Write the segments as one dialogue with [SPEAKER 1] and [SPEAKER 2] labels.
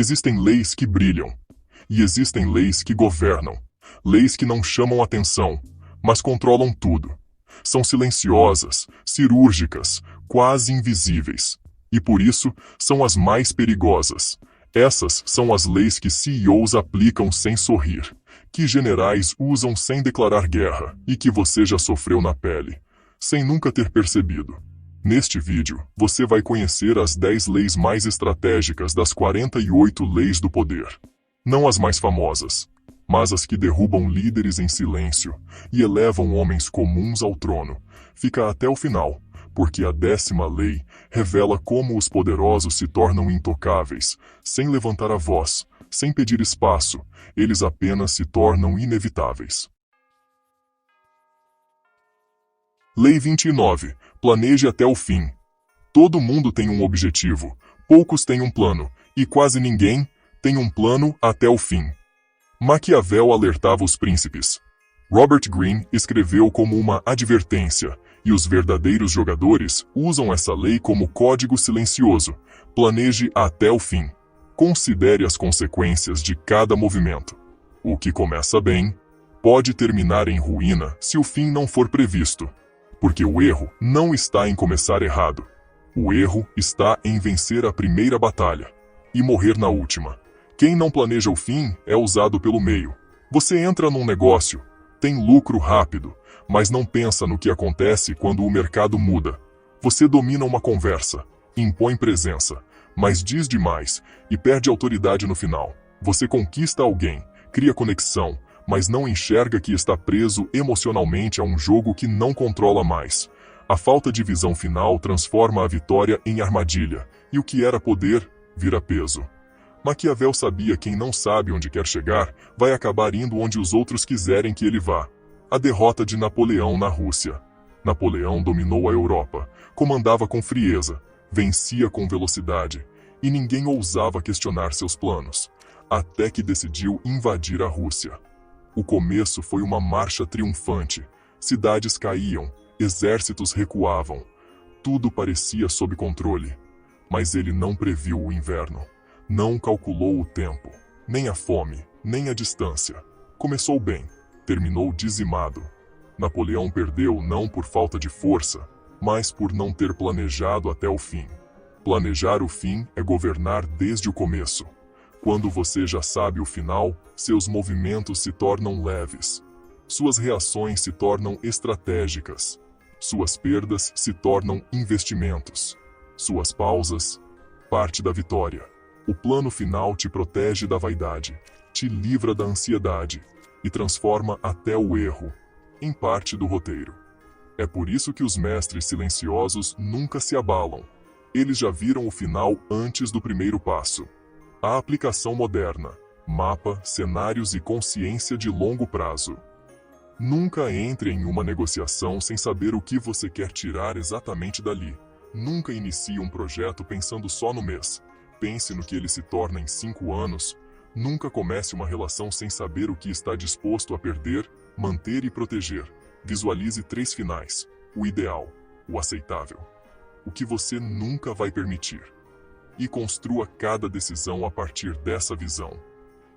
[SPEAKER 1] Existem leis que brilham, e existem leis que governam. Leis que não chamam atenção, mas controlam tudo. São silenciosas, cirúrgicas, quase invisíveis. E por isso, são as mais perigosas. Essas são as leis que CEOs aplicam sem sorrir, que generais usam sem declarar guerra e que você já sofreu na pele, sem nunca ter percebido. Neste vídeo, você vai conhecer as 10 leis mais estratégicas das 48 leis do poder. Não as mais famosas, mas as que derrubam líderes em silêncio e elevam homens comuns ao trono. Fica até o final, porque a 10ª lei revela como os poderosos se tornam intocáveis, sem levantar a voz, sem pedir espaço, eles apenas se tornam inevitáveis. Lei 29. Planeje até o fim. Todo mundo tem um objetivo, poucos têm um plano, e quase ninguém tem um plano até o fim. Maquiavel alertava os príncipes. Robert Greene escreveu como uma advertência, e os verdadeiros jogadores usam essa lei como código silencioso. Planeje até o fim. Considere as consequências de cada movimento. O que começa bem pode terminar em ruína se o fim não for previsto. Porque o erro não está em começar errado. O erro está em vencer a primeira batalha e morrer na última. Quem não planeja o fim é usado pelo meio. Você entra num negócio, tem lucro rápido, mas não pensa no que acontece quando o mercado muda. Você domina uma conversa, impõe presença, mas diz demais e perde autoridade no final. Você conquista alguém, cria conexão, mas não enxerga que está preso emocionalmente a um jogo que não controla mais. A falta de visão final transforma a vitória em armadilha, e o que era poder vira peso. Maquiavel sabia que quem não sabe onde quer chegar vai acabar indo onde os outros quiserem que ele vá. A derrota de Napoleão na Rússia. Napoleão dominou a Europa, comandava com frieza, vencia com velocidade, e ninguém ousava questionar seus planos, até que decidiu invadir a Rússia. O começo foi uma marcha triunfante. Cidades caíam, exércitos recuavam. Tudo parecia sob controle. Mas ele não previu o inverno. Não calculou o tempo, nem a fome, nem a distância. Começou bem, terminou dizimado. Napoleão perdeu não por falta de força, mas por não ter planejado até o fim. Planejar o fim é governar desde o começo. Quando você já sabe o final, seus movimentos se tornam leves. Suas reações se tornam estratégicas. Suas perdas se tornam investimentos. Suas pausas, parte da vitória. O plano final te protege da vaidade, te livra da ansiedade e transforma até o erro em parte do roteiro. É por isso que os mestres silenciosos nunca se abalam. Eles já viram o final antes do primeiro passo. A aplicação moderna, mapa, cenários e consciência de longo prazo. Nunca entre em uma negociação sem saber o que você quer tirar exatamente dali. Nunca inicie um projeto pensando só no mês. Pense no que ele se torna em 5 anos. Nunca comece uma relação sem saber o que está disposto a perder, manter e proteger. Visualize 3 finais: o ideal, o aceitável, o que você nunca vai permitir. E construa cada decisão a partir dessa visão.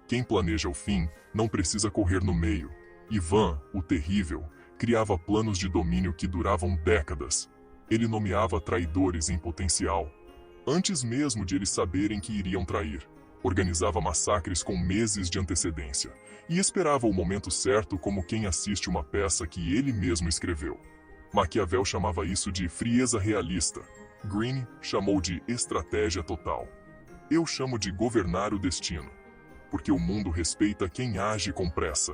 [SPEAKER 1] Quem planeja o fim não precisa correr no meio. Ivan, o terrível, criava planos de domínio que duravam décadas. Ele nomeava traidores em potencial, antes mesmo de eles saberem que iriam trair. Organizava massacres com meses de antecedência e esperava o momento certo como quem assiste uma peça que ele mesmo escreveu. Maquiavel chamava isso de frieza realista. Greene chamou de estratégia total. Eu chamo de governar o destino, porque o mundo respeita quem age com pressa,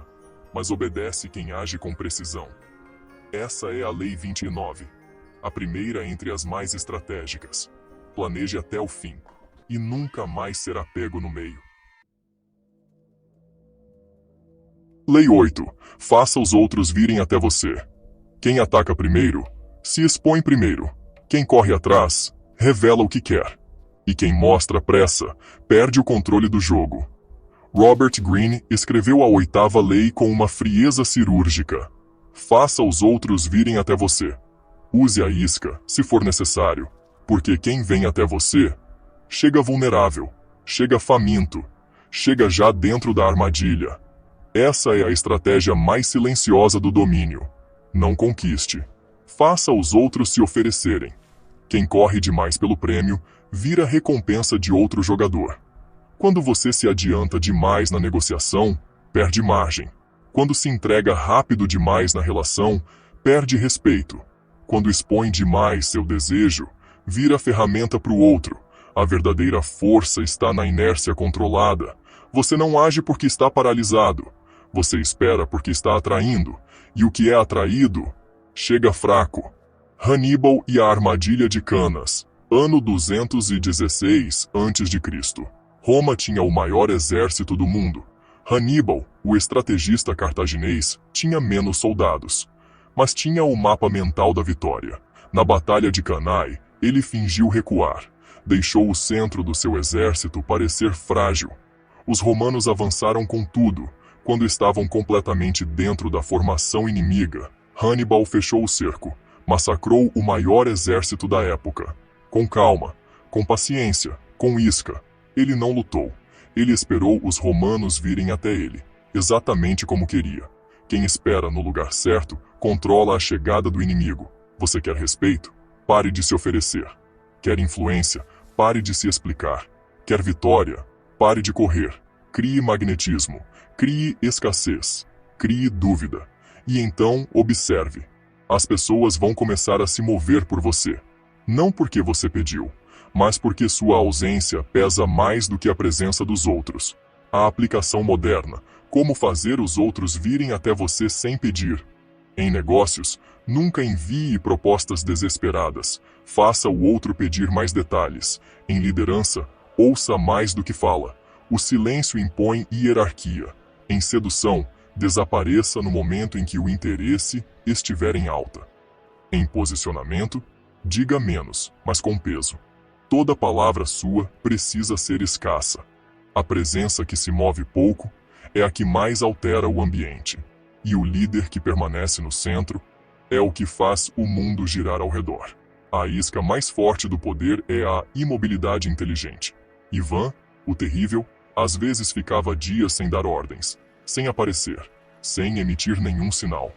[SPEAKER 1] mas obedece quem age com precisão. Essa é a Lei 29, a primeira entre as mais estratégicas. Planeje até o fim, e nunca mais será pego no meio. Lei 8. Faça os outros virem até você. Quem ataca primeiro, se expõe primeiro. Quem corre atrás, revela o que quer. E quem mostra pressa, perde o controle do jogo. Robert Greene escreveu a 8ª lei com uma frieza cirúrgica. Faça os outros virem até você. Use a isca, se for necessário, porque quem vem até você, chega vulnerável. chega faminto, chega já dentro da armadilha. Essa é a estratégia mais silenciosa do domínio. Não conquiste. Faça os outros se oferecerem. Quem corre demais pelo prêmio, vira recompensa de outro jogador. Quando você se adianta demais na negociação, perde margem. Quando se entrega rápido demais na relação, perde respeito. Quando expõe demais seu desejo, vira ferramenta para o outro. A verdadeira força está na inércia controlada. Você não age porque está paralisado. Você espera porque está atraindo. E o que é atraído, chega fraco. Hannibal e a armadilha de Canas. Ano 216 a.C. Roma tinha o maior exército do mundo. Hannibal, o estrategista cartaginês, tinha menos soldados. Mas tinha o mapa mental da vitória. Na Batalha de Cannae, ele fingiu recuar. Deixou o centro do seu exército parecer frágil. Os romanos avançaram com tudo. Quando estavam completamente dentro da formação inimiga, Hannibal fechou o cerco. Massacrou o maior exército da época. Com calma, com paciência, com isca. Ele não lutou. Ele esperou os romanos virem até ele, exatamente como queria. Quem espera no lugar certo, controla a chegada do inimigo. Você quer respeito? Pare de se oferecer. Quer influência? Pare de se explicar. Quer vitória? Pare de correr. Crie magnetismo. Crie escassez. Crie dúvida. E então, observe. As pessoas vão começar a se mover por você. Não porque você pediu, mas porque sua ausência pesa mais do que a presença dos outros. A aplicação moderna, como fazer os outros virem até você sem pedir. Em negócios, nunca envie propostas desesperadas. Faça o outro pedir mais detalhes. Em liderança, ouça mais do que fala. O silêncio impõe hierarquia. Em sedução, desapareça no momento em que o interesse estiver em alta. Em posicionamento, diga menos, mas com peso. Toda palavra sua precisa ser escassa. A presença que se move pouco é a que mais altera o ambiente. E o líder que permanece no centro é o que faz o mundo girar ao redor. A isca mais forte do poder é a imobilidade inteligente. Ivan, o terrível, às vezes ficava dias sem dar ordens, sem aparecer, sem emitir nenhum sinal.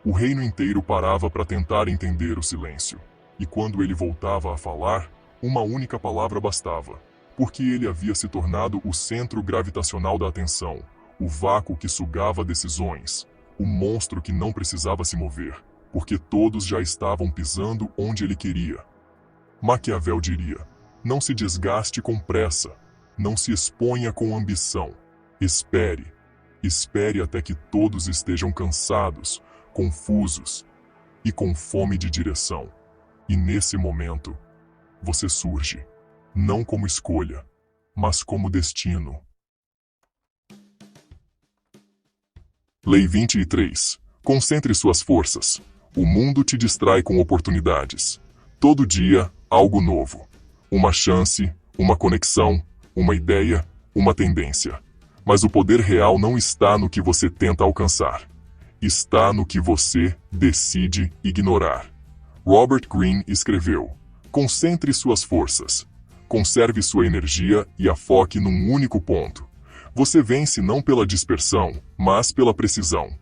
[SPEAKER 1] O reino inteiro parava para tentar entender o silêncio. E quando ele voltava a falar, uma única palavra bastava, porque ele havia se tornado o centro gravitacional da atenção, o vácuo que sugava decisões, o monstro que não precisava se mover, porque todos já estavam pisando onde ele queria. Maquiavel diria: não se desgaste com pressa, não se exponha com ambição. Espere. Espere até que todos estejam cansados, confusos e com fome de direção. E nesse momento, você surge, não como escolha, mas como destino. Lei 23. Concentre suas forças. O mundo te distrai com oportunidades. Todo dia, algo novo. Uma chance, uma conexão, uma ideia, uma tendência. Mas o poder real não está no que você tenta alcançar. Está no que você decide ignorar. Robert Greene escreveu: concentre suas forças. Conserve sua energia e a foque num único ponto. Você vence não pela dispersão, mas pela precisão.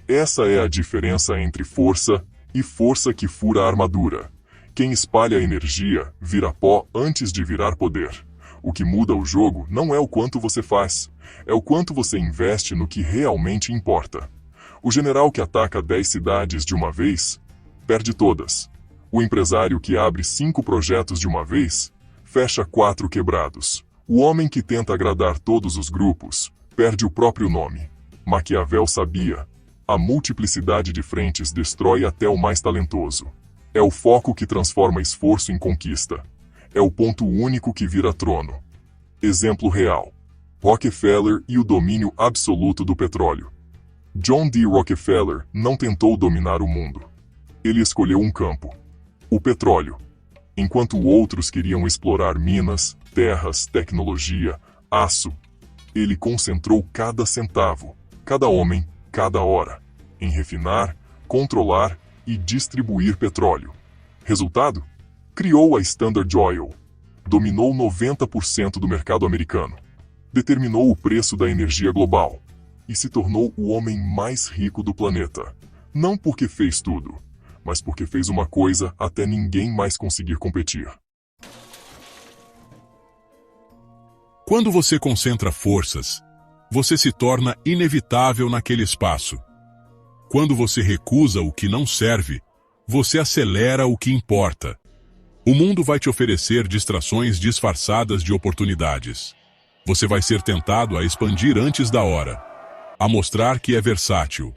[SPEAKER 1] Essa é a diferença entre força e força que fura a armadura. Quem espalha energia vira pó antes de virar poder. O que muda o jogo não é o quanto você faz, é o quanto você investe no que realmente importa. O general que ataca 10 cidades de uma vez, perde todas. O empresário que abre 5 projetos de uma vez, fecha 4 quebrados. O homem que tenta agradar todos os grupos, perde o próprio nome. Maquiavel sabia: a multiplicidade de frentes destrói até o mais talentoso. É o foco que transforma esforço em conquista. É o ponto único que vira trono. Exemplo real: Rockefeller e o domínio absoluto do petróleo. John D. Rockefeller não tentou dominar o mundo. Ele escolheu um campo: o petróleo. Enquanto outros queriam explorar minas, terras, tecnologia, aço, ele concentrou cada centavo, cada homem, cada hora, em refinar, controlar e distribuir petróleo. Resultado? Criou a Standard Oil. Dominou 90% do mercado americano. Determinou o preço da energia global. E se tornou o homem mais rico do planeta. Não porque fez tudo, mas porque fez uma coisa até ninguém mais conseguir competir.
[SPEAKER 2] Quando você concentra forças, você se torna inevitável naquele espaço. Quando você recusa o que não serve, você acelera o que importa. O mundo vai te oferecer distrações disfarçadas de oportunidades. Você vai ser tentado a expandir antes da hora, a mostrar que é versátil.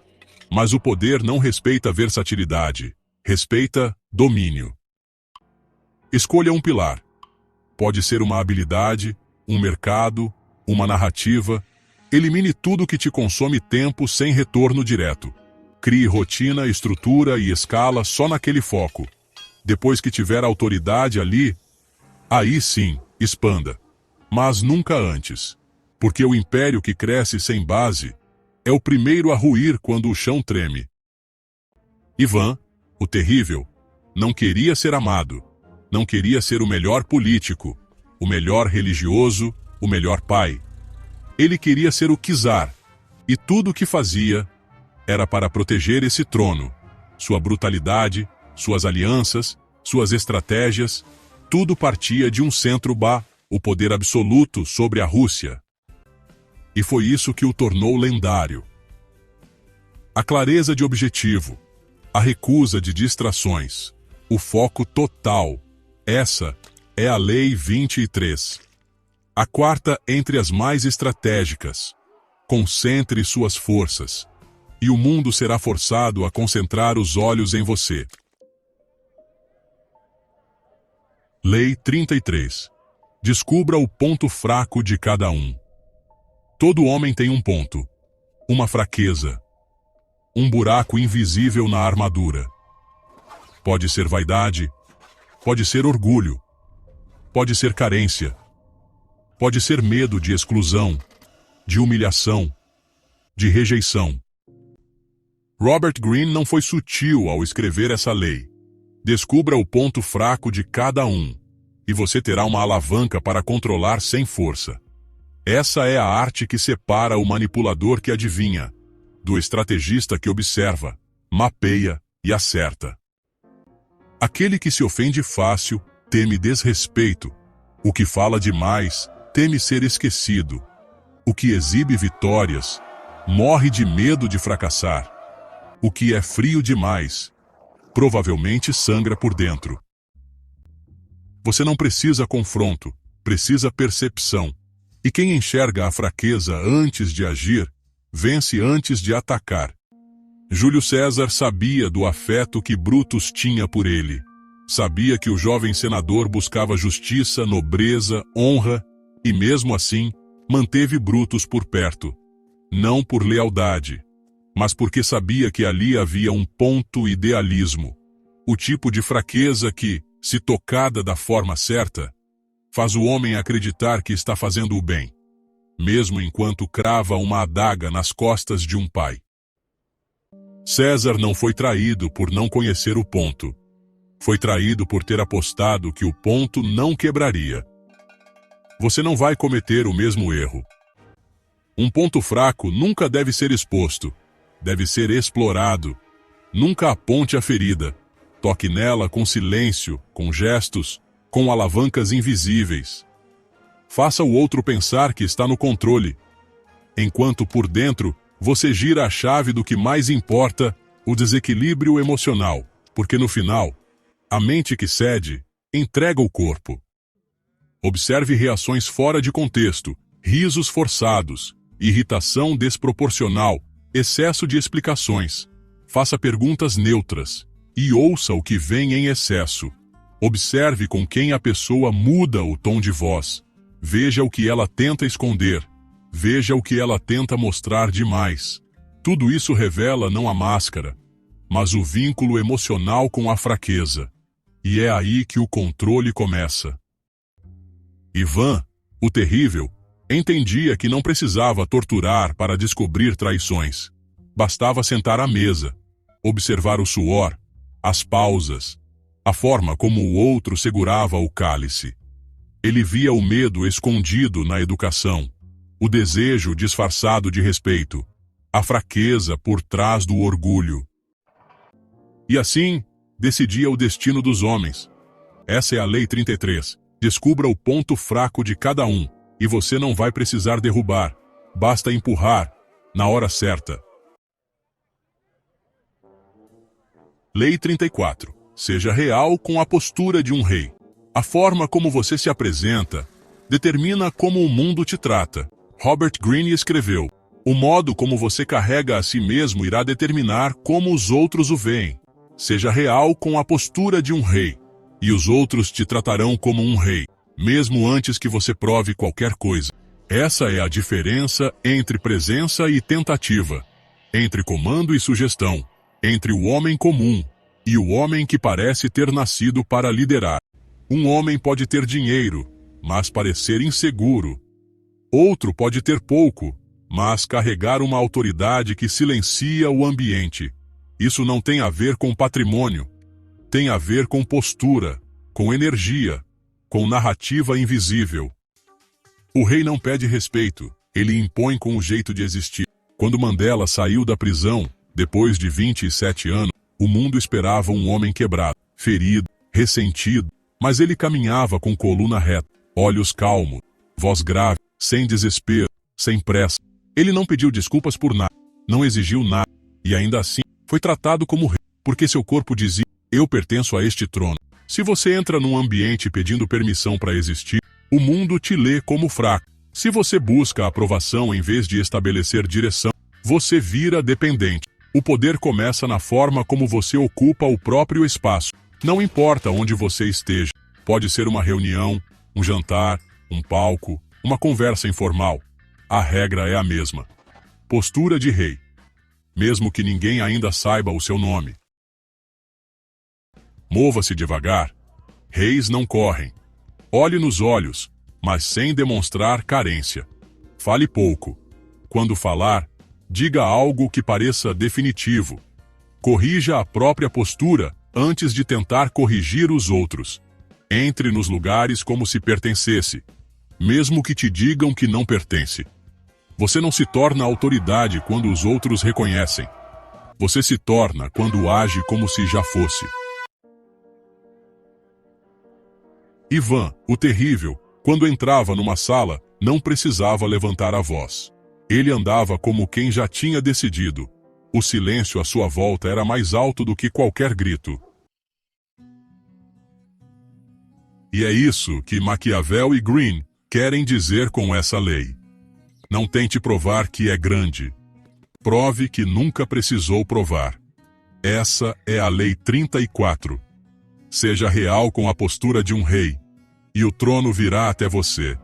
[SPEAKER 2] Mas o poder não respeita versatilidade, respeita domínio. Escolha um pilar. Pode ser uma habilidade, um mercado, uma narrativa. Elimine tudo que te consome tempo sem retorno direto. Crie rotina, estrutura e escala só naquele foco. Depois que tiver autoridade ali, aí sim, expanda. Mas nunca antes. Porque o império que cresce sem base é o primeiro a ruir quando o chão treme. Ivan, o terrível, não queria ser amado. Não queria ser o melhor político, o melhor religioso, o melhor pai. Ele queria ser o czar. E tudo o que fazia era para proteger esse trono. Sua brutalidade, suas alianças, suas estratégias, tudo partia de um centro o poder absoluto sobre a Rússia. E foi isso que o tornou lendário. A clareza de objetivo, a recusa de distrações, o foco total. Essa é a Lei 23. A quarta entre as mais estratégicas. Concentre suas forças, e o mundo será forçado a concentrar os olhos em você. Lei 33. Descubra o ponto fraco de cada um. Todo homem tem um ponto, uma fraqueza, um buraco invisível na armadura. Pode ser vaidade, pode ser orgulho, pode ser carência, pode ser medo de exclusão, de humilhação, de rejeição. Robert Greene não foi sutil ao escrever essa lei. Descubra o ponto fraco de cada um, e você terá uma alavanca para controlar sem força. Essa é a arte que separa o manipulador que adivinha, do estrategista que observa, mapeia e acerta. Aquele que se ofende fácil teme desrespeito. O que fala demais teme ser esquecido. O que exibe vitórias morre de medo de fracassar. O que é frio demais provavelmente sangra por dentro. Você não precisa confronto, precisa percepção. E quem enxerga a fraqueza antes de agir, vence antes de atacar. Júlio César sabia do afeto que Brutus tinha por ele. Sabia que o jovem senador buscava justiça, nobreza, honra, e mesmo assim, manteve Brutus por perto. Não por lealdade, mas porque sabia que ali havia um ponto idealismo. O tipo de fraqueza que, se tocada da forma certa, faz o homem acreditar que está fazendo o bem, mesmo enquanto crava uma adaga nas costas de um pai. César não foi traído por não conhecer o ponto. Foi traído por ter apostado que o ponto não quebraria. Você não vai cometer o mesmo erro. Um ponto fraco nunca deve ser exposto, deve ser explorado. Nunca aponte a ferida. Toque nela com silêncio, com gestos, com alavancas invisíveis. Faça o outro pensar que está no controle, enquanto por dentro você gira a chave do que mais importa, o desequilíbrio emocional, porque no final, a mente que cede, entrega o corpo. Observe reações fora de contexto, risos forçados, irritação desproporcional, excesso de explicações. Faça perguntas neutras e ouça o que vem em excesso. Observe com quem a pessoa muda o tom de voz. Veja o que ela tenta esconder. Veja o que ela tenta mostrar demais. Tudo isso revela não a máscara, mas o vínculo emocional com a fraqueza. E é aí que o controle começa. Ivan, o terrível, entendia que não precisava torturar para descobrir traições. Bastava sentar à mesa, observar o suor, as pausas, a forma como o outro segurava o cálice. Ele via o medo escondido na educação, o desejo disfarçado de respeito, a fraqueza por trás do orgulho. E assim, decidia o destino dos homens. Essa é a Lei 33. Descubra o ponto fraco de cada um, e você não vai precisar derrubar, basta empurrar, na hora certa. Lei 34. Seja real com a postura de um rei. A forma como você se apresenta determina como o mundo te trata. Robert Greene escreveu: o modo como você carrega a si mesmo irá determinar como os outros o veem. Seja real com a postura de um rei, e os outros te tratarão como um rei, mesmo antes que você prove qualquer coisa. Essa é a diferença entre presença e tentativa, entre comando e sugestão, entre o homem comum e o homem que parece ter nascido para liderar. Um homem pode ter dinheiro, mas parecer inseguro. Outro pode ter pouco, mas carregar uma autoridade que silencia o ambiente. Isso não tem a ver com patrimônio. Tem a ver com postura, com energia, com narrativa invisível. O rei não pede respeito, ele impõe com o jeito de existir. Quando Mandela saiu da prisão, depois de 27 anos, o mundo esperava um homem quebrado, ferido, ressentido, mas ele caminhava com coluna reta, olhos calmos, voz grave, sem desespero, sem pressa. Ele não pediu desculpas por nada, não exigiu nada, e ainda assim, foi tratado como rei, porque seu corpo dizia: eu pertenço a este trono. Se você entra num ambiente pedindo permissão para existir, o mundo te lê como fraco. Se você busca a aprovação em vez de estabelecer direção, você vira dependente. O poder começa na forma como você ocupa o próprio espaço. Não importa onde você esteja. Pode ser uma reunião, um jantar, um palco, uma conversa informal. A regra é a mesma. Postura de rei. Mesmo que ninguém ainda saiba o seu nome. Mova-se devagar. Reis não correm. Olhe nos olhos, mas sem demonstrar carência. Fale pouco. Quando falar, diga algo que pareça definitivo. Corrija a própria postura antes de tentar corrigir os outros. Entre nos lugares como se pertencesse, mesmo que te digam que não pertence. Você não se torna autoridade quando os outros reconhecem. Você se torna quando age como se já fosse. Ivan, o terrível, quando entrava numa sala, não precisava levantar a voz. Ele andava como quem já tinha decidido. O silêncio à sua volta era mais alto do que qualquer grito. E é isso que Maquiavel e Greene querem dizer com essa lei. Não tente provar que é grande. Prove que nunca precisou provar. Essa é a Lei 34. Seja real com a postura de um rei, e o trono virá até você,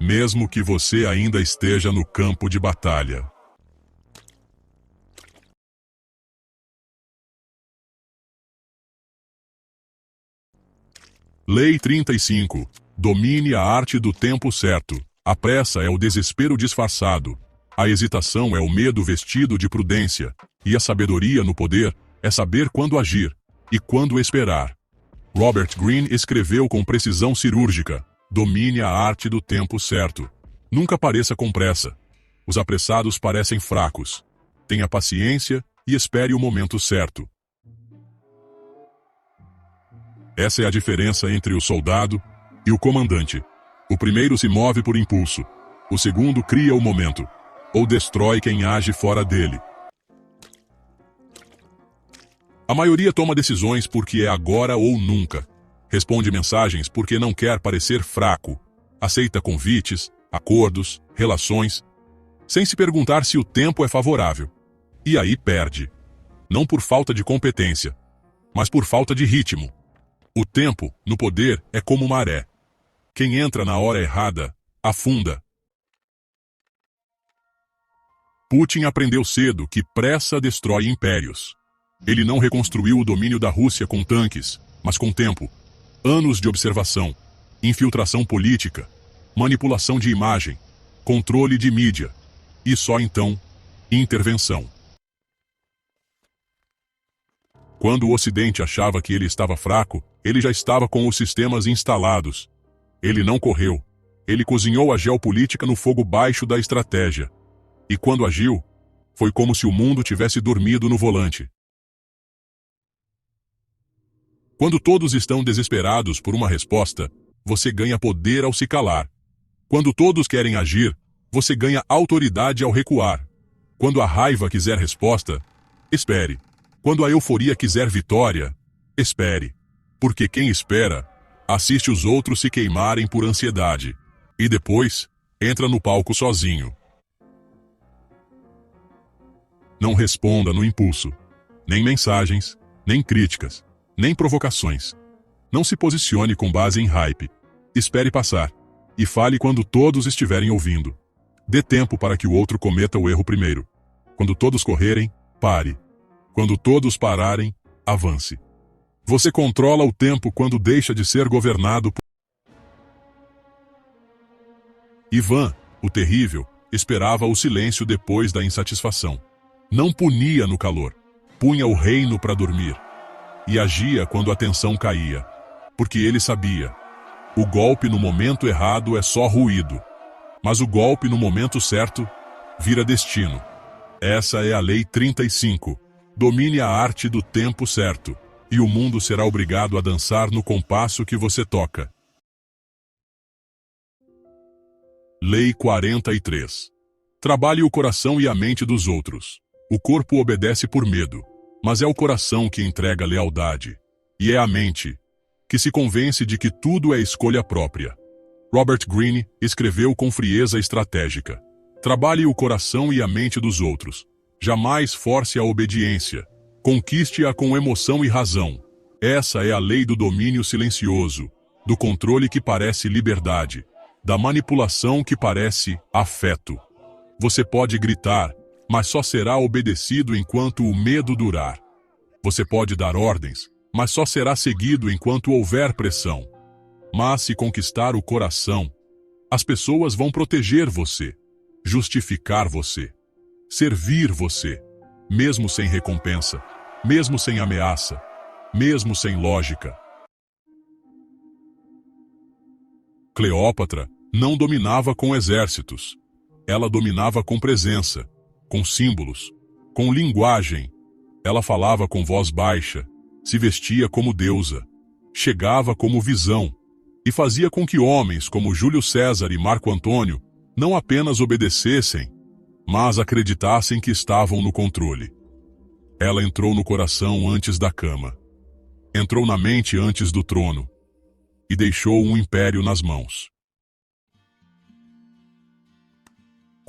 [SPEAKER 2] mesmo que você ainda esteja no campo de batalha. Lei 35. Domine a arte do tempo certo. A pressa é o desespero disfarçado. A hesitação é o medo vestido de prudência. E a sabedoria no poder é saber quando agir e quando esperar. Robert Greene escreveu com precisão cirúrgica: domine a arte do tempo certo. Nunca pareça com pressa. Os apressados parecem fracos. Tenha paciência e espere o momento certo. Essa é a diferença entre o soldado e o comandante. O primeiro se move por impulso. O segundo cria o momento, ou destrói quem age fora dele. A maioria toma decisões porque é agora ou nunca. Responde mensagens porque não quer parecer fraco. Aceita convites, acordos, relações, sem se perguntar se o tempo é favorável. E aí perde. Não por falta de competência, mas por falta de ritmo. O tempo, no poder, é como maré. Quem entra na hora errada, afunda. Putin aprendeu cedo que pressa destrói impérios. Ele não reconstruiu o domínio da Rússia com tanques, mas com tempo. Anos de observação, infiltração política, manipulação de imagem, controle de mídia. E só então, intervenção. Quando o Ocidente achava que ele estava fraco, ele já estava com os sistemas instalados. Ele não correu. Ele cozinhou a geopolítica no fogo baixo da estratégia. E quando agiu, foi como se o mundo tivesse dormido no volante. Quando todos estão desesperados por uma resposta, você ganha poder ao se calar. Quando todos querem agir, você ganha autoridade ao recuar. Quando a raiva quiser resposta, espere. Quando a euforia quiser vitória, espere. Porque quem espera, assiste os outros se queimarem por ansiedade. E depois, entra no palco sozinho. Não responda no impulso. Nem mensagens, nem críticas, nem provocações. Não se posicione com base em hype. Espere passar. E fale quando todos estiverem ouvindo. Dê tempo para que o outro cometa o erro primeiro. Quando todos correrem, pare. Quando todos pararem, avance. Você controla o tempo quando deixa de ser governado por... Ivan, o terrível, esperava o silêncio depois da insatisfação. Não punia no calor. Punha o reino para dormir. E agia quando a tensão caía. Porque ele sabia. O golpe no momento errado é só ruído. Mas o golpe no momento certo vira destino. Essa é a Lei 35. Domine a arte do tempo certo, e o mundo será obrigado a dançar no compasso que você toca. Lei 43. Trabalhe o coração e a mente dos outros. O corpo obedece por medo, mas é o coração que entrega lealdade. E é a mente que se convence de que tudo é escolha própria. Robert Greene escreveu com frieza estratégica. Trabalhe o coração e a mente dos outros. Jamais force a obediência. Conquiste-a com emoção e razão. Essa é a lei do domínio silencioso, do controle que parece liberdade, da manipulação que parece afeto. Você pode gritar, mas só será obedecido enquanto o medo durar. Você pode dar ordens, mas só será seguido enquanto houver pressão. Mas se conquistar o coração, as pessoas vão proteger você, justificar você, servir você, mesmo sem recompensa, mesmo sem ameaça, mesmo sem lógica. Cleópatra não dominava com exércitos. Ela dominava com presença, com símbolos, com linguagem. Ela falava com voz baixa, se vestia como deusa, chegava como visão, e fazia com que homens como Júlio César e Marco Antônio não apenas obedecessem, mas acreditassem que estavam no controle. Ela entrou no coração antes da cama, entrou na mente antes do trono, e deixou um império nas mãos.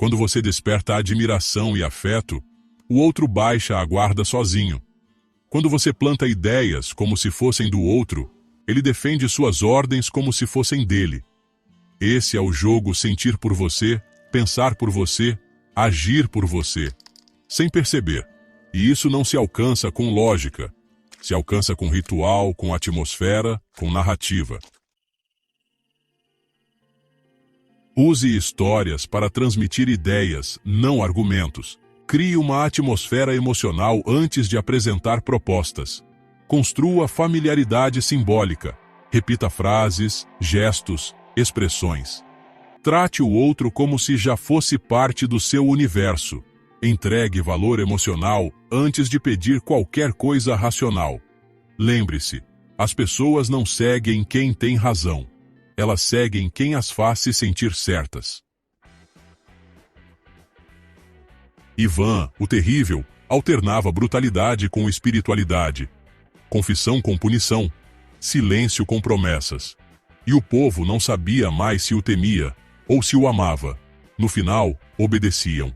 [SPEAKER 2] Quando você desperta admiração e afeto, o outro baixa a guarda sozinho. Quando você planta ideias como se fossem do outro, ele defende suas ordens como se fossem dele. Esse é o jogo sentir por você, pensar por você, agir por você, sem perceber. E isso não se alcança com lógica, se alcança com ritual, com atmosfera, com narrativa. Use histórias para transmitir ideias, não argumentos. Crie uma atmosfera emocional antes de apresentar propostas. Construa familiaridade simbólica. Repita frases, gestos, expressões. Trate o outro como se já fosse parte do seu universo. Entregue valor emocional antes de pedir qualquer coisa racional. Lembre-se, as pessoas não seguem quem tem razão. Elas seguem quem as faz se sentir certas. Ivan, o terrível, alternava brutalidade com espiritualidade, confissão com punição, silêncio com promessas. E o povo não sabia mais se o temia ou se o amava. No final, obedeciam,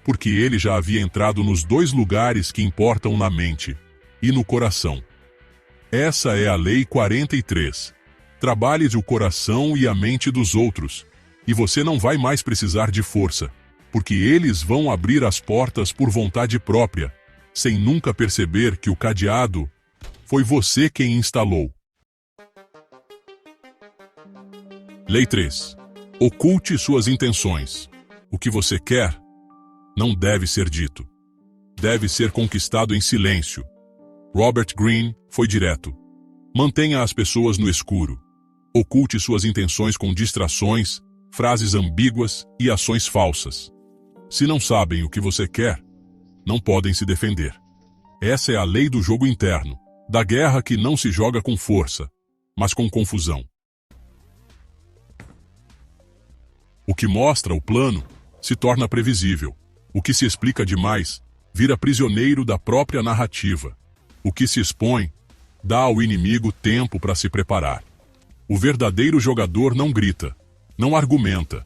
[SPEAKER 2] porque ele já havia entrado nos dois lugares que importam na mente e no coração. Essa é a Lei 43. Trabalhe o coração e a mente dos outros, e você não vai mais precisar de força, porque eles vão abrir as portas por vontade própria, sem nunca perceber que o cadeado foi você quem instalou. Lei 3. Oculte suas intenções. O que você quer não deve ser dito. Deve ser conquistado em silêncio. Robert Greene foi direto. Mantenha as pessoas no escuro. Oculte suas intenções com distrações, frases ambíguas e ações falsas. Se não sabem o que você quer, não podem se defender. Essa é a lei do jogo interno, da guerra que não se joga com força, mas com confusão. O que mostra o plano se torna previsível. O que se explica demais vira prisioneiro da própria narrativa. O que se expõe dá ao inimigo tempo para se preparar. O verdadeiro jogador não grita, não argumenta,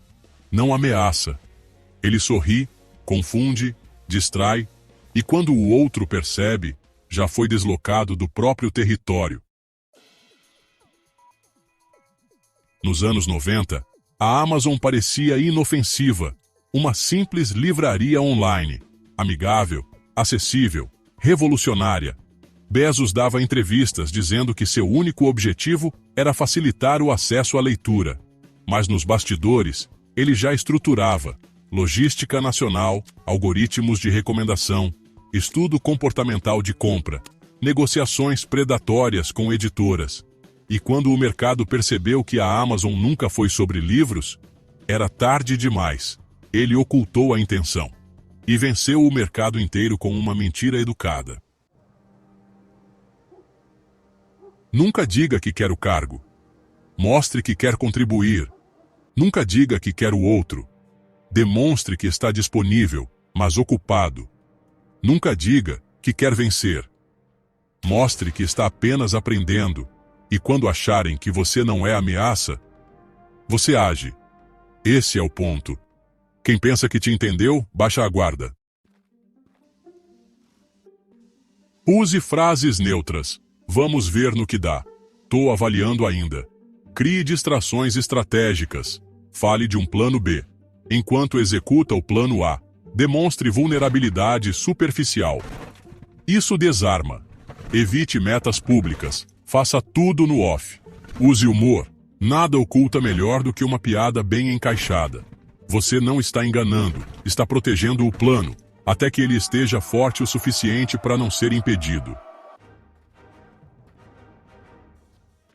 [SPEAKER 2] não ameaça. Ele sorri, confunde, distrai, e quando o outro percebe, já foi deslocado do próprio território. Nos anos 90, a Amazon parecia inofensiva, uma simples livraria online, amigável, acessível, revolucionária. Bezos dava entrevistas dizendo que seu único objetivo era facilitar o acesso à leitura. Mas nos bastidores, ele já estruturava logística nacional, algoritmos de recomendação, estudo comportamental de compra, negociações predatórias com editoras. E quando o mercado percebeu que a Amazon nunca foi sobre livros, era tarde demais. Ele ocultou a intenção e venceu o mercado inteiro com uma mentira educada. Nunca diga que quer o cargo. Mostre que quer contribuir. Nunca diga que quer o outro. Demonstre que está disponível, mas ocupado. Nunca diga que quer vencer. Mostre que está apenas aprendendo, e quando acharem que você não é ameaça, você age. Esse é o ponto. Quem pensa que te entendeu, baixa a guarda. Use frases neutras. Vamos ver no que dá. Tô avaliando ainda. Crie distrações estratégicas. Fale de um plano B. Enquanto executa o plano A, demonstre vulnerabilidade superficial. Isso desarma. Evite metas públicas. Faça tudo no off. Use humor. Nada oculta melhor do que uma piada bem encaixada. Você não está enganando, está protegendo o plano, até que ele esteja forte o suficiente para não ser impedido.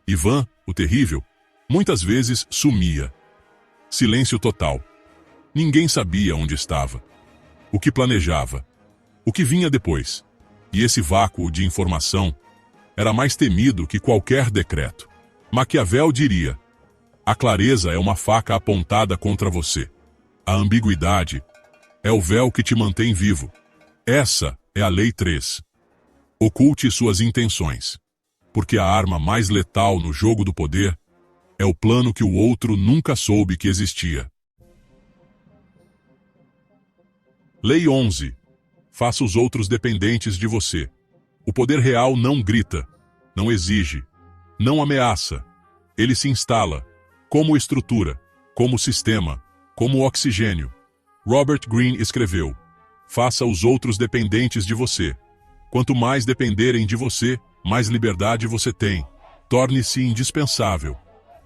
[SPEAKER 2] Ivan, o terrível, muitas vezes sumia. Silêncio total. Ninguém sabia onde estava, o que planejava, o que vinha depois. E esse vácuo de informação era mais temido que qualquer decreto. Maquiavel diria: a clareza é uma faca apontada contra você. A ambiguidade é o véu que te mantém vivo. Essa é a lei 3. Oculte suas intenções, porque a arma mais letal no jogo do poder é o plano que o outro nunca soube que existia. Lei 11. Faça os outros dependentes de você. O poder real não grita, não exige, não ameaça. Ele se instala, como estrutura, como sistema, como oxigênio. Robert Greene escreveu: faça os outros dependentes de você. Quanto mais dependerem de você, mais liberdade você tem. Torne-se indispensável.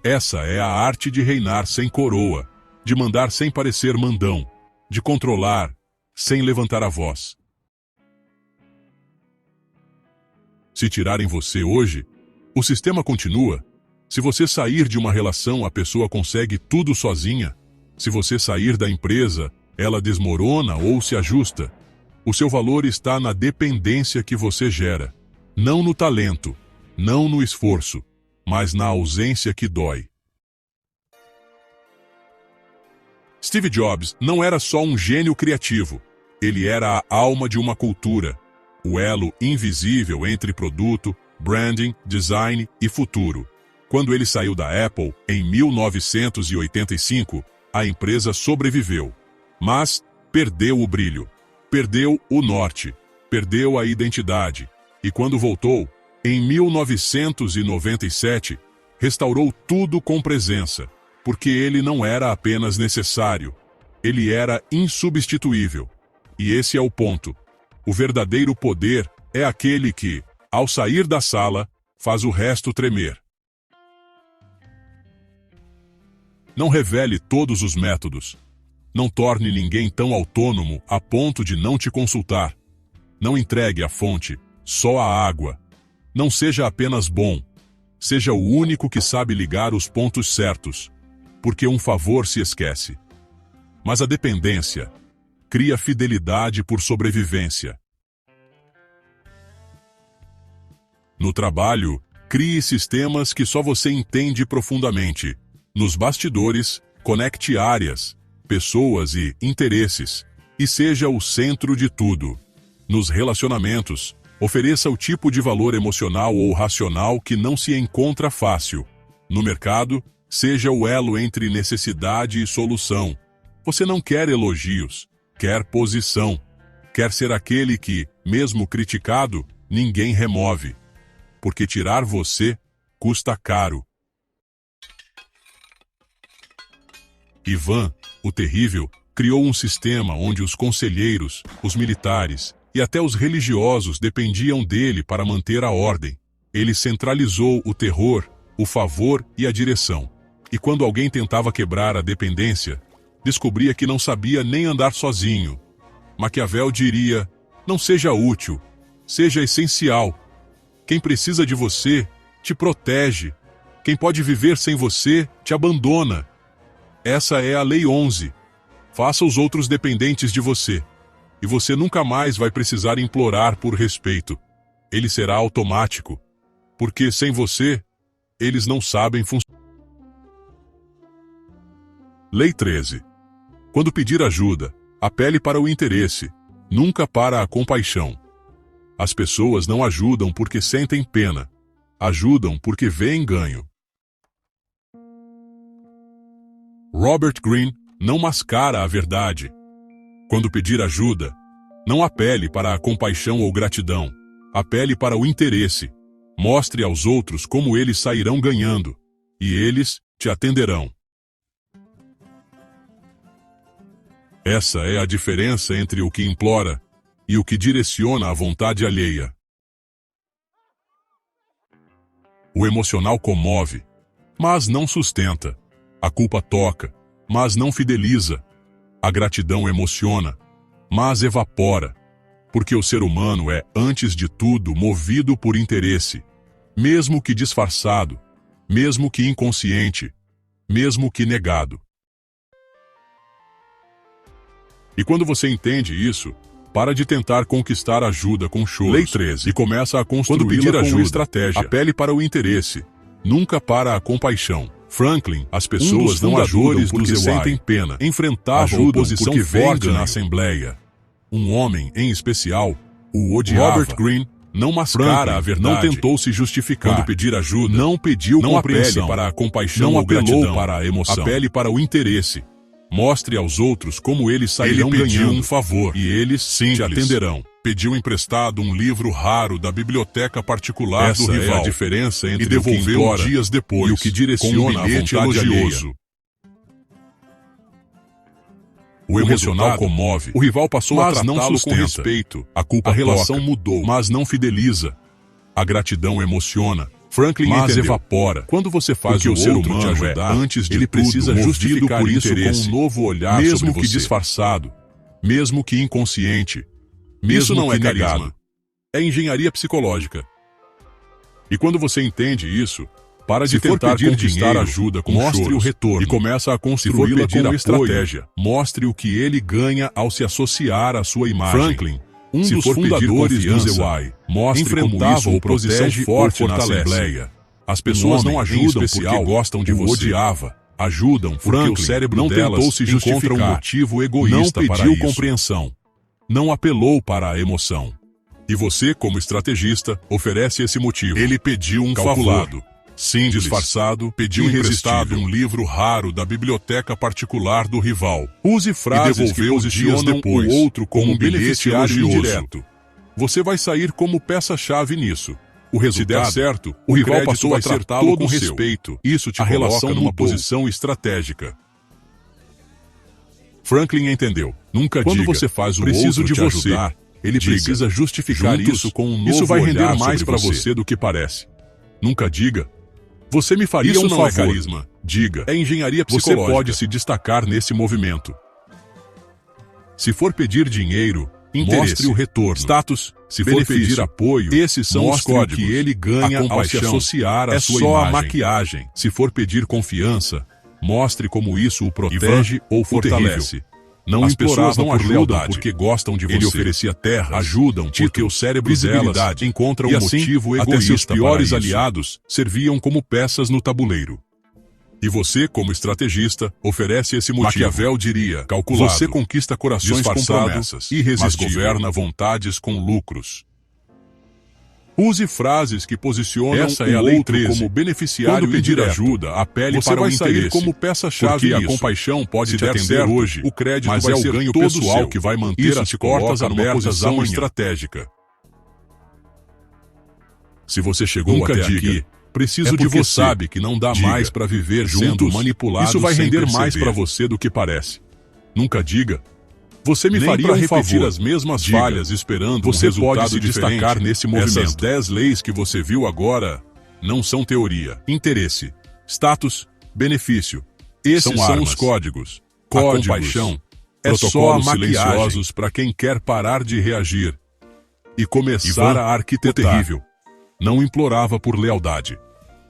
[SPEAKER 2] Essa é a arte de reinar sem coroa, de mandar sem parecer mandão, de controlar sem levantar a voz. Se tirarem você hoje, o sistema continua. Se você sair de uma relação, a pessoa consegue tudo sozinha. Se você sair da empresa, ela desmorona ou se ajusta. O seu valor está na dependência que você gera. Não no talento, não no esforço, mas na ausência que dói. Steve Jobs não era só um gênio criativo. Ele era a alma de uma cultura, o elo invisível entre produto, branding, design e futuro. Quando ele saiu da Apple, em 1985, a empresa sobreviveu. Mas perdeu o brilho, perdeu o norte, perdeu a identidade. E quando voltou, em 1997, restaurou tudo com presença, porque ele não era apenas necessário, ele era insubstituível. E esse é o ponto. O verdadeiro poder é aquele que, ao sair da sala, faz o resto tremer. Não revele todos os métodos. Não torne ninguém tão autônomo a ponto de não te consultar. Não entregue a fonte, só a água. Não seja apenas bom. seja o único que sabe ligar os pontos certos, porque um favor se esquece. Mas a dependência cria fidelidade por sobrevivência. No trabalho, crie sistemas que só você entende profundamente. Nos bastidores, conecte áreas, pessoas e interesses, e seja o centro de tudo. Nos relacionamentos, ofereça o tipo de valor emocional ou racional que não se encontra fácil. No mercado, seja o elo entre necessidade e solução. Você não quer elogios, quer posição. Quer ser aquele que, mesmo criticado, ninguém remove. Porque tirar você custa caro. Ivan, o Terrível, criou um sistema onde os conselheiros, os militares e até os religiosos dependiam dele para manter a ordem. Ele centralizou o terror, o favor e a direção. E quando alguém tentava quebrar a dependência, descobria que não sabia nem andar sozinho. Maquiavel diria: não seja útil, seja essencial. Quem precisa de você, te protege. Quem pode viver sem você, te abandona. Essa é a Lei 11. Faça os outros dependentes de você. E você nunca mais vai precisar implorar por respeito. Ele será automático. Porque sem você, eles não sabem funcionar. Lei 13. Quando pedir ajuda, apele para o interesse, nunca para a compaixão. As pessoas não ajudam porque sentem pena. Ajudam porque veem ganho. Robert Greene não mascara a verdade. Quando pedir ajuda, não apele para a compaixão ou gratidão. Apele para o interesse. Mostre aos outros como eles sairão ganhando. E eles te atenderão. Essa é a diferença entre o que implora e o que direciona a vontade alheia. O emocional comove, mas não sustenta. A culpa toca, mas não fideliza. A gratidão emociona, mas evapora. Porque o ser humano é, antes de tudo, movido por interesse. Mesmo que disfarçado, mesmo que inconsciente, mesmo que negado. E quando você entende isso, para de tentar conquistar ajuda com choros. Lei 13. E começa a construí-la com estratégia. Apele para o interesse, nunca para a compaixão. Franklin, as pessoas não ajudam porque sentem pena. Enfrentava a oposição forte na Assembleia. Um homem, em especial, o odiava. Robert Greene não mascara a verdade. Não tentou se justificar. Quando pedir ajuda, não pediu compreensão. Apele para a compaixão, não apelou para a emoção. Apele para o interesse. Mostre aos outros como eles sairão ganhando um favor, e eles te atenderão. Pediu emprestado um livro raro da biblioteca particular do rival. Essa é a diferença entre o que implora dias depois e o que direciona a vontade elogioso. O emocional comove. O rival passou a tratá-lo com respeito. A culpa relação mudou, mas não fideliza. A gratidão emociona. Franklin entendeu. Evapora. Quando você faz o ser humano te ajudar, antes de ele precisa justificar por isso com um novo olhar mesmo sobre que você. Disfarçado, mesmo que inconsciente, mesmo isso não que é negado. É engenharia psicológica. E quando você entende isso, para de tentar conquistar ajuda com mostre choros, o retorno e começa a construí-la com estratégia. Mostre o que ele ganha ao se associar à sua imagem. Franklin, um dos fundadores do ZEWAI, mostre como isso o protege forte na Assembleia. As pessoas não ajudam porque gostam de você. Odiava. Ajudam porque o cérebro não tentou se justificar. Um motivo egoísta não pediu compreensão. Não apelou para a emoção. E você, como estrategista, oferece esse motivo. Ele pediu um calculado. Simples, disfarçado, pediu emprestado um livro raro da biblioteca particular do rival. Use frases que posicionam depois, o outro como um beneficiário indireto. Você vai sair como peça-chave nisso. O resultado, se der certo, o rival passou a tratá-lo com respeito. Isso te coloca numa posição estratégica. Franklin entendeu. Nunca quando diga, você faz o preciso outro de te você, ajudar, ele precisa justificar isso com um novo isso vai render mais para você do que parece. Nunca diga, você me faria isso um favor. Isso não é carisma. Diga, é engenharia psicológica. Você pode se destacar nesse movimento. Se for pedir dinheiro, Mostre o retorno. Status. Se for pedir apoio, esses são os códigos que ele ganha ao se associar à sua imagem. É só a maquiagem. Se for pedir confiança, mostre como isso o protege ou fortalece. Não implorava por lealdade porque gostam de você. Ele oferecia terra, ajudam porque o cérebro delas encontra um motivo egoísta. Até seus piores aliados serviam como peças no tabuleiro. E você, como estrategista, oferece esse motivo. Maquiavel diria, calculado. Você conquista corações com promessas, mas governa vontades com lucros. Use frases que posicionam o outro como beneficiário. Quando pedir ajuda, apele para o interesse. Você vai sair como peça-chave nisso. A compaixão pode te atender hoje, o crédito mas vai ser o ganho pessoal que vai manter as portas abertas amanhã. Estratégica. Se você chegou até aqui, preciso de você. Sabe que não dá mais para viver sendo manipulado. Isso vai render mais para você do que parece. Nunca diga. Você me faria repetir as mesmas falhas esperando um resultado pode se destacar nesse movimento. Essas 10 leis que você viu agora não são teoria. Interesse, status, benefício. Esses são os códigos. A compaixão é só a silenciosos para quem quer parar de reagir e começar a arquitetar. Terrível. Não implorava por lealdade.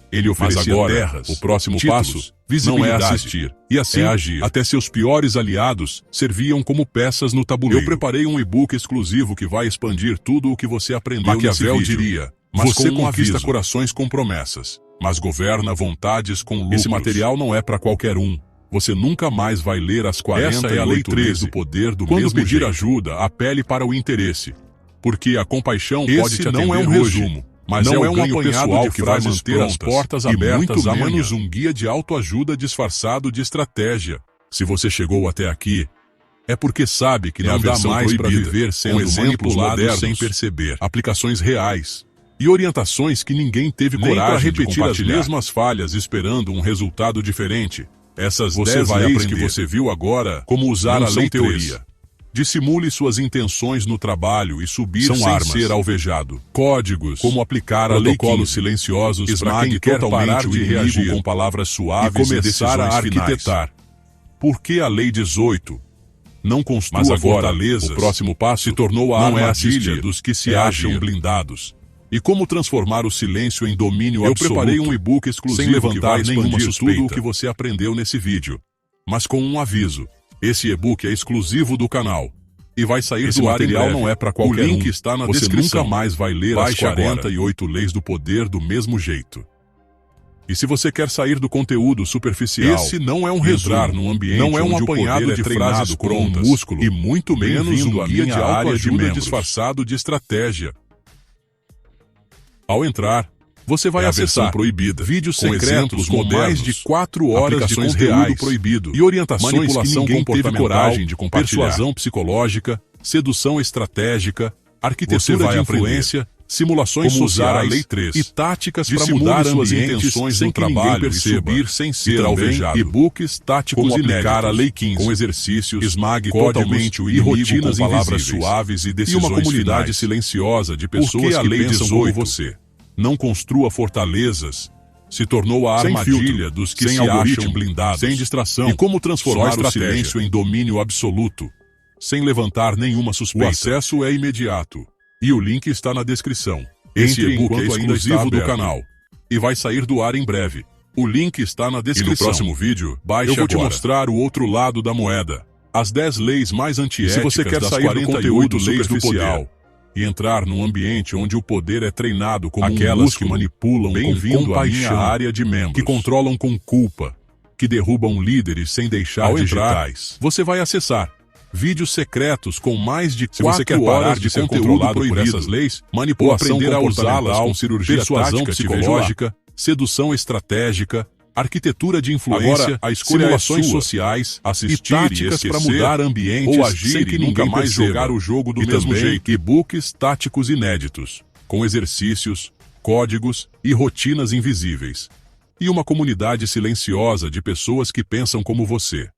[SPEAKER 2] Ele oferecia terras. O próximo passo não é assistir, e assim agir. Até seus piores aliados serviam como peças no tabuleiro. Eu preparei um e-book exclusivo que vai expandir tudo o que você aprendeu nesse vídeo. Maquiavel diria, mas você conquista corações com promessas, mas governa vontades com lucros. Esse material não é para qualquer um. Você nunca mais vai ler as 48 leis do poder do mesmo jeito. Quando pedir ajuda, apele para o interesse, porque a compaixão pode te atender. Não é um resumo. Mas não é um apanhado pessoal que vai manter as portas abertas a menos um guia de autoajuda disfarçado de estratégia. Se você chegou até aqui, é porque sabe que não dá mais para viver sendo manipulado sem perceber. Aplicações reais e orientações que ninguém teve coragem de repetir as mesmas falhas esperando um resultado diferente. Essas 10 leis que você viu agora, como usar a lei teoria. Dissimule suas intenções no trabalho e subir sem ser alvejado. Códigos, como aplicar protocolos silenciosos para quem quer parar de reagir com palavras suaves e começar a arquitetar. Por que a Lei 18? Não construa fortalezas. O próximo passo se tornou a armadilha dos que se acham blindados. E como transformar o silêncio em domínio absoluto. Eu preparei um e-book exclusivo sem levantar nenhuma suspeita. Tudo o que você aprendeu nesse vídeo, mas com um aviso. Esse e-book é exclusivo do canal e vai sair do ar em breve. Material não é para qualquer um. O link está na descrição. Você nunca mais vai ler as 48 leis do poder do mesmo jeito. E se você quer sair do conteúdo superficial, esse não é um resumo, num ambiente não é um apanhado de frases prontas, músculo, e muito menos um guia de autoajuda disfarçado de estratégia. Ao entrar, você vai acessar proibida, vídeos secretos com mais de 4 horas de conteúdo reais, proibido e orientações manipulação que ninguém teve coragem de compartilhar. Persuasão psicológica, sedução estratégica, arquitetura de influência, simulações como sociais, usar a Lei 3 e táticas para mudar suas intenções no trabalho e subir sem ser alvejado. E-books táticos como aplicar a Lei 15 com exercícios, esmague totalmente o inimigo e rotinas com palavras suaves e decisões finais. E uma comunidade silenciosa de pessoas que pensam como você. Não construa fortalezas, se tornou a armadilha dos que se acham blindados, sem distração, e como transformar o silêncio em domínio absoluto, sem levantar nenhuma suspeita. O acesso é imediato, e o link está na descrição. Esse e-book é exclusivo do canal, e vai sair do ar em breve. O link está na descrição. E no próximo vídeo, eu vou te mostrar o outro lado da moeda, as 10 leis mais antiéticas se você quer sair do conteúdo superficial. E entrar num ambiente onde o poder é treinado como aquelas que manipulam com compaixão, a área de membros, que controlam com culpa, que derrubam líderes sem deixar digitais. Você vai acessar vídeos secretos com mais de 4 horas de conteúdo proibido por essas leis, manipulação aprender a usá-las com cirurgia persuasão psicológica, sedução estratégica, arquitetura de influência, agora, a escolha simulações sociais, assistir e táticas para mudar ambientes ou agir sem que nunca mais jogar o jogo do mesmo jeito. E-books táticos inéditos, com exercícios, códigos e rotinas invisíveis. E uma comunidade silenciosa de pessoas que pensam como você.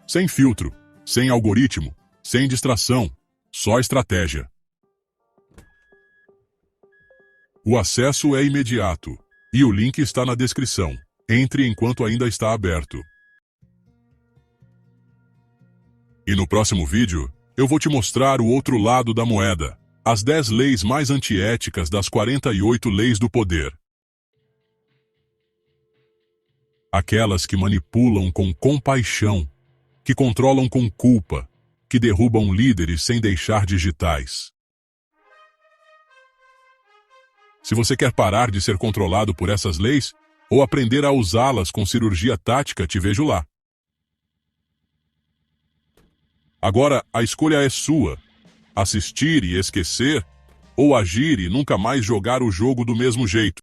[SPEAKER 2] Sem filtro, sem algoritmo, sem distração, só estratégia. O acesso é imediato, e o link está na descrição. Entre enquanto ainda está aberto. E no próximo vídeo, eu vou te mostrar o outro lado da moeda, as 10 leis mais antiéticas das 48 leis do poder. Aquelas que manipulam com compaixão, que controlam com culpa, que derrubam líderes sem deixar digitais. Se você quer parar de ser controlado por essas leis, ou aprender a usá-las com cirurgia tática, te vejo lá. Agora, a escolha é sua: assistir e esquecer, ou agir e nunca mais jogar o jogo do mesmo jeito.